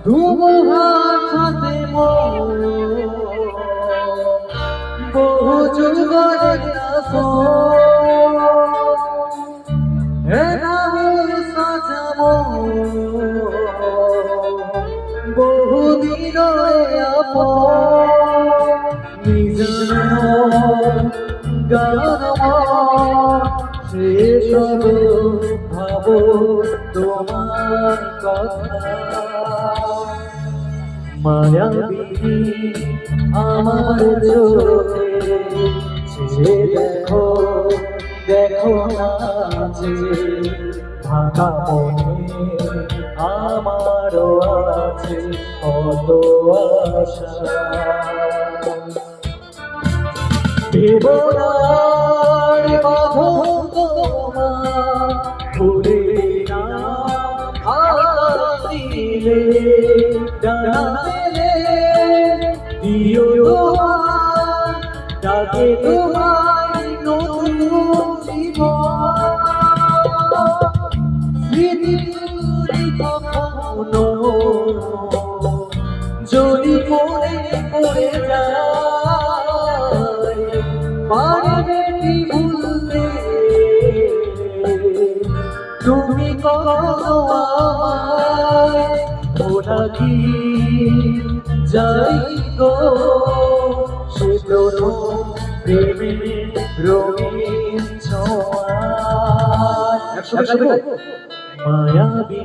তোমার সাথে বহু যুগের সাজাবো বহু দিন নিজের গান সেসব ভাবো তোমার কথা মায়াবী আমার চোখে যে দেখো দেখো না যে ভাঙা মনে আমারও আছে কত আশা দেবনার বাঁধন তোমার ভুলে না দিলে ডানা মেলে দিও তোমার ডাকে তোমার নতুন জীবন স্মৃতি কখনো যদি মনে পড়ে যায় পারবে কি ভুলতে তুমি কখনো আমায় ওরা কি যাই গো সে তোর প্রেমে রঙিন ছোঁয়া মায়াবী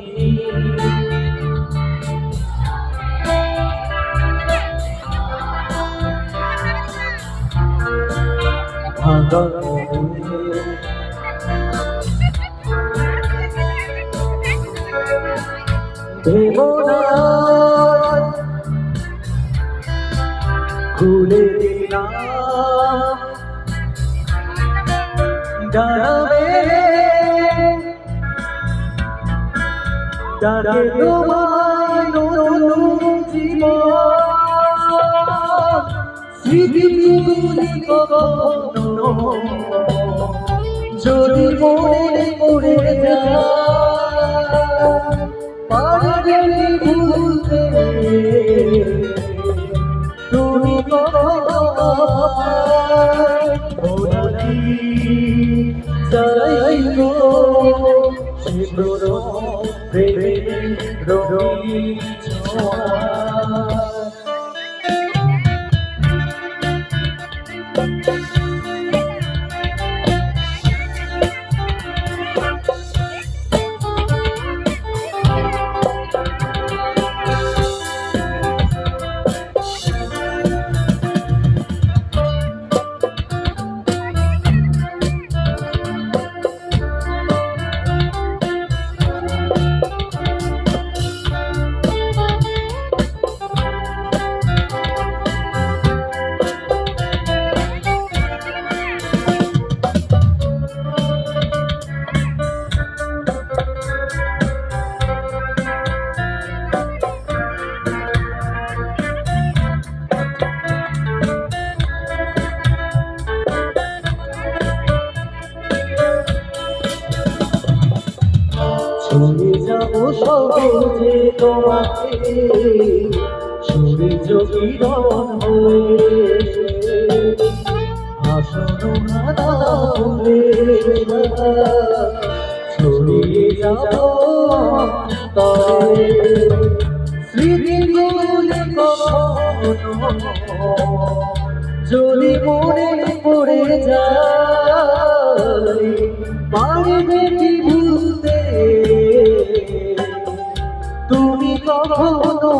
ভাঙা দেবনার খুলে দিলাম ডানা মেলে ডাকে তোমার নতুন জীবন স্মৃতিগুলি কখনো যদি মনে পড়ে যায় পারবে কি ভুলতে তুমি কখনো ওরা কি যাই গো সে তোর প্রেমে রঙিন ছোঁয়া চলে যাবো সহজে তোমাকে সূর্য কিরণ হয়ে আসনো হানা হয়ে ছড়িয়ে যাবো তবে স্মৃতিগুলি কখনো যদি মনে পড়ে যায় পারবে কি ভুলতে তুমি কখনো